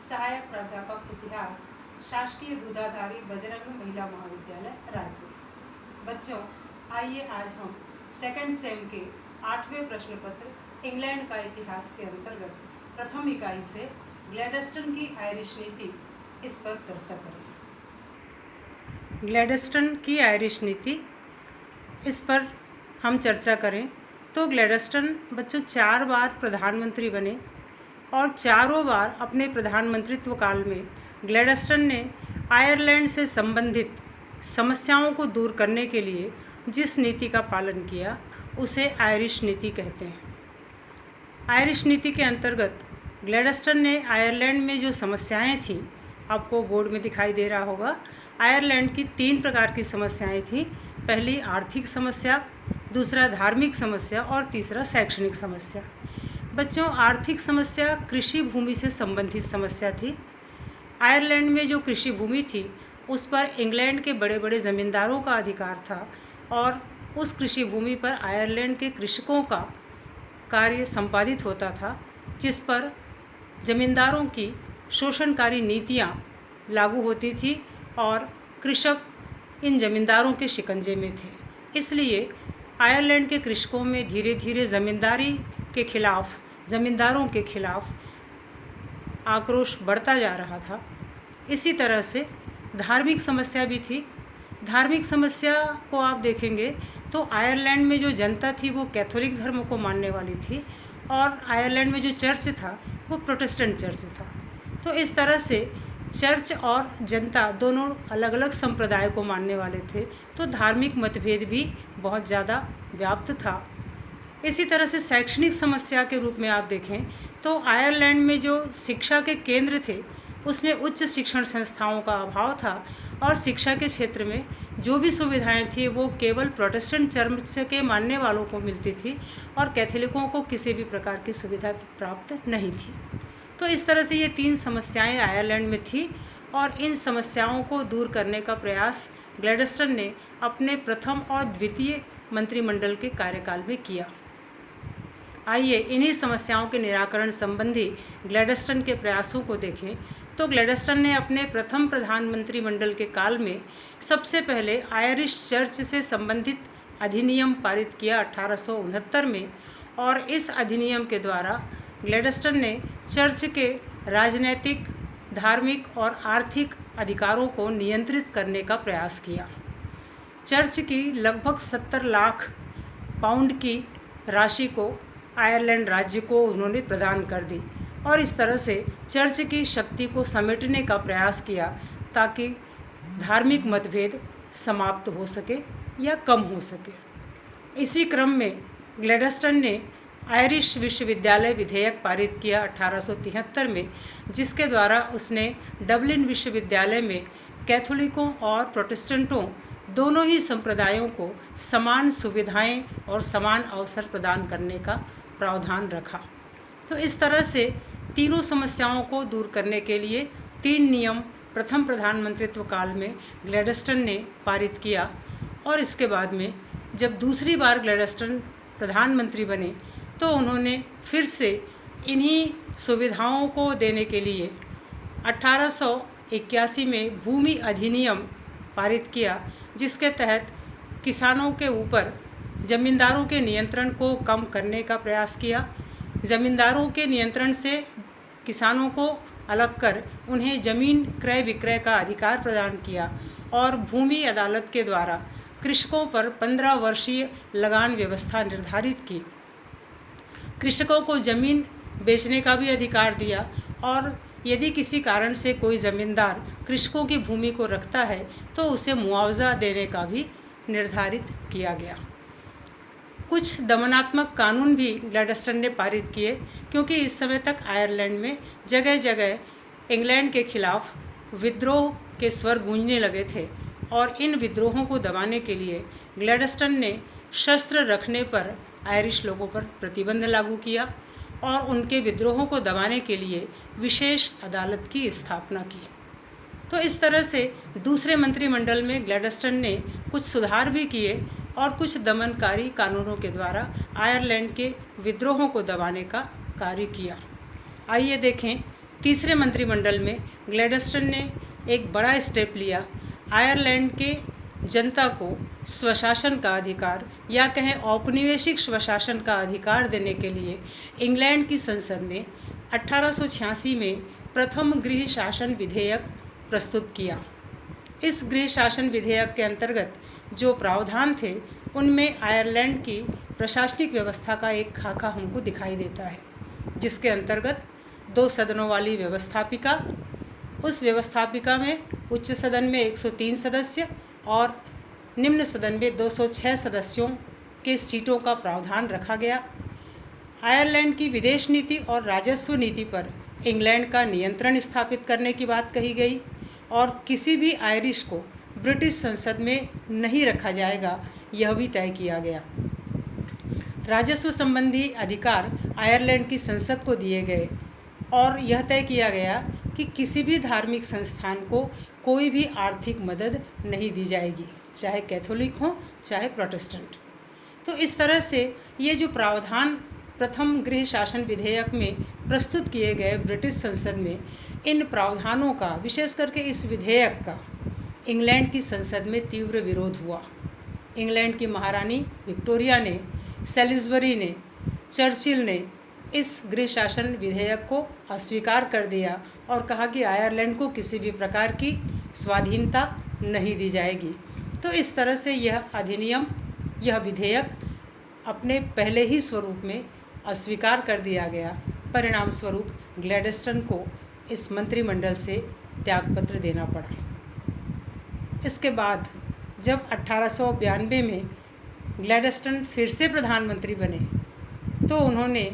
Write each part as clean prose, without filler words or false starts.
सहायक प्राध्यापक इतिहास, शासकीय दूधाधारी बजरंग महिला महाविद्यालय रायपुर। बच्चों, आइए आज हम सेकंड सेम के 8वें प्रश्न पत्र इंग्लैंड का इतिहास के अंतर्गत प्रथम इकाई से ग्लैडस्टन की आयरिश नीति इस पर चर्चा करें। ग्लैडस्टन की आयरिश नीति इस पर हम चर्चा करें तो ग्लैडस्टन बच्चों 4 बार प्रधानमंत्री बने और चारों बार अपने प्रधानमंत्रित्व काल में ग्लैडस्टन ने आयरलैंड से संबंधित समस्याओं को दूर करने के लिए जिस नीति का पालन किया उसे आयरिश नीति कहते हैं। आयरिश नीति के अंतर्गत ग्लैडस्टन ने आयरलैंड में जो समस्याएं थीं, आपको बोर्ड में दिखाई दे रहा होगा, आयरलैंड की 3 प्रकार की समस्याएं थीं। पहली आर्थिक समस्या, दूसरा धार्मिक समस्या और तीसरा शैक्षणिक समस्या। बच्चों, आर्थिक समस्या कृषि भूमि से संबंधित समस्या थी। आयरलैंड में जो कृषि भूमि थी उस पर इंग्लैंड के बड़े बड़े ज़मींदारों का अधिकार था और उस कृषि भूमि पर आयरलैंड के कृषकों का कार्य संपादित होता था, जिस पर ज़मींदारों की शोषणकारी नीतियाँ लागू होती थी और कृषक इन ज़मींदारों के शिकंजे में थे। इसलिए आयरलैंड के कृषकों में धीरे धीरे ज़मींदारों के खिलाफ आक्रोश बढ़ता जा रहा था। इसी तरह से धार्मिक समस्या भी थी। धार्मिक समस्या को आप देखेंगे तो आयरलैंड में जो जनता थी वो कैथोलिक धर्म को मानने वाली थी और आयरलैंड में जो चर्च था वो प्रोटेस्टेंट चर्च था। तो इस तरह से चर्च और जनता दोनों अलग अलग संप्रदाय को मानने वाले थे, तो धार्मिक मतभेद भी बहुत ज़्यादा व्याप्त था। इसी तरह से शैक्षणिक समस्या के रूप में आप देखें तो आयरलैंड में जो शिक्षा के केंद्र थे उसमें उच्च शिक्षण संस्थाओं का अभाव था और शिक्षा के क्षेत्र में जो भी सुविधाएं थी वो केवल प्रोटेस्टेंट चर्च के मानने वालों को मिलती थी और कैथोलिकों को किसी भी प्रकार की सुविधा प्राप्त नहीं थी। तो इस तरह से ये 3 समस्याएं आयरलैंड में थी और इन समस्याओं को दूर करने का प्रयास ग्लैडस्टन ने अपने प्रथम और द्वितीय मंत्रिमंडल के कार्यकाल में किया। आइए इन्हीं समस्याओं के निराकरण संबंधी ग्लैडस्टन के प्रयासों को देखें। तो ग्लैडस्टन ने अपने प्रथम प्रधानमंत्रिमंडल के काल में सबसे पहले आयरिश चर्च से संबंधित अधिनियम पारित किया 1869 में, और इस अधिनियम के द्वारा ग्लैडस्टन ने चर्च के राजनैतिक, धार्मिक और आर्थिक अधिकारों को नियंत्रित करने का प्रयास किया। चर्च की लगभग 70 लाख पाउंड की राशि को आयरलैंड राज्य को उन्होंने प्रदान कर दी और इस तरह से चर्च की शक्ति को समेटने का प्रयास किया ताकि धार्मिक मतभेद समाप्त हो सके या कम हो सके। इसी क्रम में ग्लैडस्टन ने आयरिश विश्वविद्यालय विधेयक पारित किया 1873 में, जिसके द्वारा उसने डबलिन विश्वविद्यालय में कैथोलिकों और प्रोटेस्टेंटों दोनों ही संप्रदायों को समान सुविधाएं और समान अवसर प्रदान करने का प्रावधान रखा। तो इस तरह से तीनों समस्याओं को दूर करने के लिए 3 नियम प्रथम प्रधानमंत्रित्व काल में ग्लैडस्टन ने पारित किया और इसके बाद में जब दूसरी बार ग्लैडस्टन प्रधानमंत्री बने तो उन्होंने फिर से इन्हीं सुविधाओं को देने के लिए 1881 में भूमि अधिनियम पारित किया, जिसके तहत किसानों के ऊपर ज़मींदारों के नियंत्रण को कम करने का प्रयास किया। ज़मींदारों के नियंत्रण से किसानों को अलग कर उन्हें ज़मीन क्रय विक्रय का अधिकार प्रदान किया और भूमि अदालत के द्वारा कृषकों पर 15 वर्षीय लगान व्यवस्था निर्धारित की। कृषकों को ज़मीन बेचने का भी अधिकार दिया और यदि किसी कारण से कोई ज़मींदार कृषकों की भूमि को रखता है तो उसे मुआवजा देने का भी निर्धारित किया गया। कुछ दमनात्मक कानून भी ग्लैडस्टन ने पारित किए, क्योंकि इस समय तक आयरलैंड में जगह जगह इंग्लैंड के खिलाफ विद्रोह के स्वर गूंजने लगे थे और इन विद्रोहों को दबाने के लिए ग्लैडस्टन ने शस्त्र रखने पर आयरिश लोगों पर प्रतिबंध लागू किया और उनके विद्रोहों को दबाने के लिए विशेष अदालत की स्थापना की। तो इस तरह से दूसरे मंत्रिमंडल में ग्लैडस्टन ने कुछ सुधार भी किए और कुछ दमनकारी कानूनों के द्वारा आयरलैंड के विद्रोहों को दबाने का कार्य किया। आइए देखें तीसरे मंत्रिमंडल में ग्लैडस्टन ने एक बड़ा स्टेप लिया। आयरलैंड के जनता को स्वशासन का अधिकार या कहें औपनिवेशिक स्वशासन का अधिकार देने के लिए इंग्लैंड की संसद में 1886 में प्रथम गृह शासन विधेयक प्रस्तुत किया। इस गृह शासन विधेयक के अंतर्गत जो प्रावधान थे उनमें आयरलैंड की प्रशासनिक व्यवस्था का एक खाका हमको दिखाई देता है, जिसके अंतर्गत 2 सदनों वाली व्यवस्थापिका, उस व्यवस्थापिका में उच्च सदन में 103 सदस्य और निम्न सदन में 206 सदस्यों के सीटों का प्रावधान रखा गया। आयरलैंड की विदेश नीति और राजस्व नीति पर इंग्लैंड का नियंत्रण स्थापित करने की बात कही गई और किसी भी आयरिश को ब्रिटिश संसद में नहीं रखा जाएगा, यह भी तय किया गया। राजस्व संबंधी अधिकार आयरलैंड की संसद को दिए गए और यह तय किया गया कि किसी भी धार्मिक संस्थान को कोई भी आर्थिक मदद नहीं दी जाएगी, चाहे कैथोलिक हो चाहे प्रोटेस्टेंट। तो इस तरह से ये जो प्रावधान प्रथम गृह शासन विधेयक में प्रस्तुत किए गए ब्रिटिश संसद में, इन प्रावधानों का, विशेष करके इस विधेयक का, इंग्लैंड की संसद में तीव्र विरोध हुआ। इंग्लैंड की महारानी विक्टोरिया ने, सेलिसबरी ने, चर्चिल ने इस गृह शासन विधेयक को अस्वीकार कर दिया और कहा कि आयरलैंड को किसी भी प्रकार की स्वाधीनता नहीं दी जाएगी। तो इस तरह से यह अधिनियम, यह विधेयक अपने पहले ही स्वरूप में अस्वीकार कर दिया गया। परिणाम स्वरूप ग्लैडस्टन को इस मंत्रिमंडल से त्यागपत्र देना पड़ा। इसके बाद जब 1892 में ग्लैडस्टन फिर से प्रधानमंत्री बने तो उन्होंने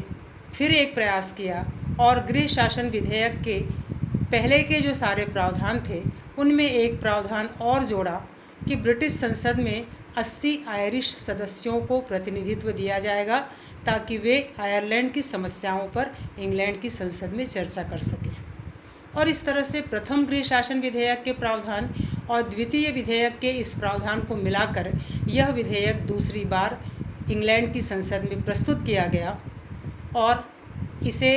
फिर एक प्रयास किया और गृह शासन विधेयक के पहले के जो सारे प्रावधान थे उनमें एक प्रावधान और जोड़ा कि ब्रिटिश संसद में 80 आयरिश सदस्यों को प्रतिनिधित्व दिया जाएगा ताकि वे आयरलैंड की समस्याओं पर इंग्लैंड की संसद में चर्चा कर सकें। और इस तरह से प्रथम गृह शासन विधेयक के प्रावधान और द्वितीय विधेयक के इस प्रावधान को मिलाकर यह विधेयक दूसरी बार इंग्लैंड की संसद में प्रस्तुत किया गया और इसे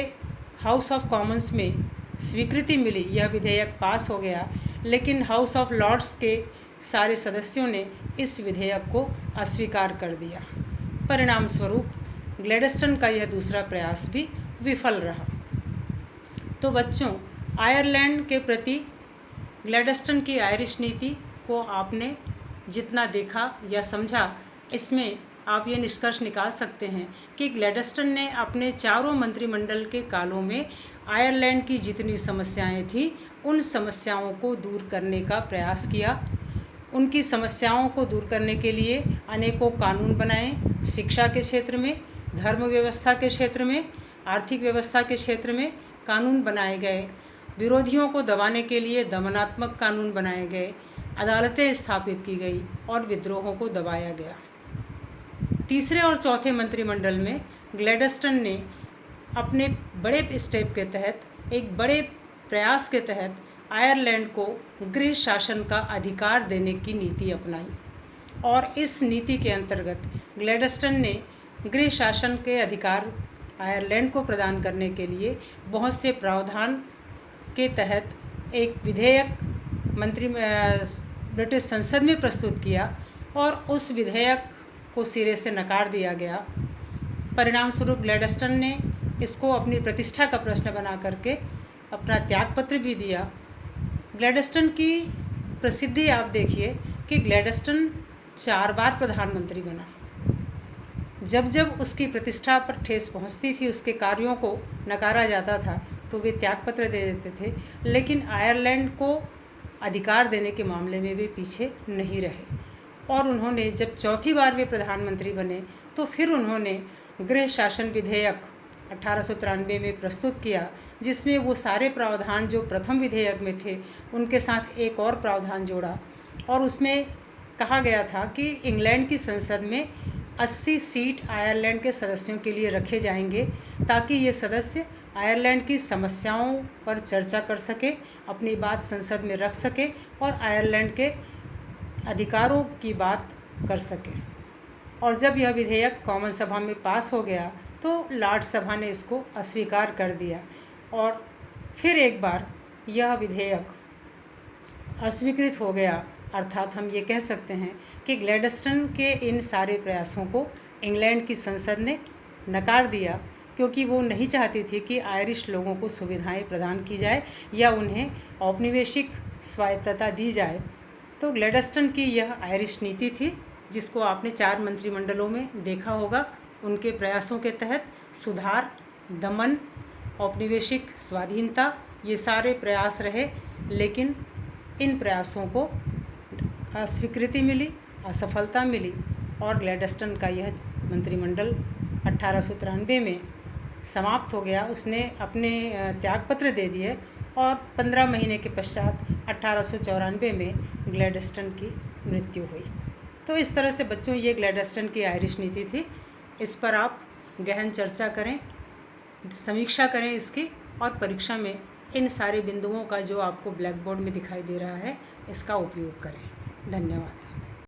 हाउस ऑफ कॉमन्स में स्वीकृति मिली। यह विधेयक पास हो गया, लेकिन हाउस ऑफ लॉर्ड्स के सारे सदस्यों ने इस विधेयक को अस्वीकार कर दिया। परिणाम स्वरूप ग्लैडस्टन का यह दूसरा प्रयास भी विफल रहा। तो बच्चों, आयरलैंड के प्रति ग्लैडस्टन की आयरिश नीति को आपने जितना देखा या समझा, इसमें आप ये निष्कर्ष निकाल सकते हैं कि ग्लैडस्टन ने अपने चारों मंत्रिमंडल के कालों में आयरलैंड की जितनी समस्याएं थी उन समस्याओं को दूर करने का प्रयास किया। उनकी समस्याओं को दूर करने के लिए अनेकों कानून बनाए। शिक्षा के क्षेत्र में, धर्म व्यवस्था के क्षेत्र में, आर्थिक व्यवस्था के क्षेत्र में कानून बनाए गए। विरोधियों को दबाने के लिए दमनात्मक कानून बनाए गए। अदालतें स्थापित की गई और विद्रोहों को दबाया गया। तीसरे और चौथे मंत्रिमंडल में ग्लैडस्टन ने अपने बड़े स्टेप के तहत, एक बड़े प्रयास के तहत आयरलैंड को गृह शासन का अधिकार देने की नीति अपनाई और इस नीति के अंतर्गत ग्लैडस्टन ने गृह शासन के अधिकार आयरलैंड को प्रदान करने के लिए बहुत से प्रावधान के तहत एक विधेयक ब्रिटिश संसद में प्रस्तुत किया और उस विधेयक को सिरे से नकार दिया गया। परिणाम स्वरूप ग्लैडस्टन ने इसको अपनी प्रतिष्ठा का प्रश्न बना करके अपना त्यागपत्र भी दिया। ग्लैडस्टन की प्रसिद्धि आप देखिए कि ग्लैडस्टन 4 बार प्रधानमंत्री बना। जब जब उसकी प्रतिष्ठा पर ठेस पहुंचती थी, उसके कार्यों को नकारा जाता था, तो वे त्यागपत्र दे देते थे, लेकिन आयरलैंड को अधिकार देने के मामले में वे पीछे नहीं रहे। और उन्होंने जब चौथी बार वे प्रधानमंत्री बने तो फिर उन्होंने गृह शासन विधेयक 1893 में प्रस्तुत किया, जिसमें वो सारे प्रावधान जो प्रथम विधेयक में थे उनके साथ एक और प्रावधान जोड़ा और उसमें कहा गया था कि इंग्लैंड की संसद में 80 सीट आयरलैंड के सदस्यों के लिए रखे जाएंगे ताकि ये सदस्य आयरलैंड की समस्याओं पर चर्चा कर सके, अपनी बात संसद में रख सके और आयरलैंड के अधिकारों की बात कर सके। और जब यह विधेयक कॉमन सभा में पास हो गया तो लॉर्ड सभा ने इसको अस्वीकार कर दिया और फिर एक बार यह विधेयक अस्वीकृत हो गया, अर्थात हम ये कह सकते हैं कि ग्लैडस्टन के इन सारे प्रयासों को इंग्लैंड की संसद ने नकार दिया, क्योंकि वो नहीं चाहती थी कि आयरिश लोगों को सुविधाएं प्रदान की जाए या उन्हें औपनिवेशिक स्वायत्तता दी जाए। तो ग्लैडस्टन की यह आयरिश नीति थी, जिसको आपने 4 मंत्रिमंडलों में देखा होगा। उनके प्रयासों के तहत सुधार, दमन, औपनिवेशिक स्वाधीनता, ये सारे प्रयास रहे, लेकिन इन प्रयासों को अस्वीकृति मिली, असफलता मिली और ग्लैडस्टन का यह मंत्रिमंडल 1893 में समाप्त हो गया। उसने अपने त्यागपत्र दे दिए और 15 महीने के पश्चात 1894 में ग्लैडस्टन की मृत्यु हुई। तो इस तरह से बच्चों, ये ग्लैडस्टन की आयरिश नीति थी। इस पर आप गहन चर्चा करें, समीक्षा करें इसकी, और परीक्षा में इन सारे बिंदुओं का जो आपको ब्लैक बोर्ड में दिखाई दे रहा है, इसका उपयोग करें। धन्यवाद।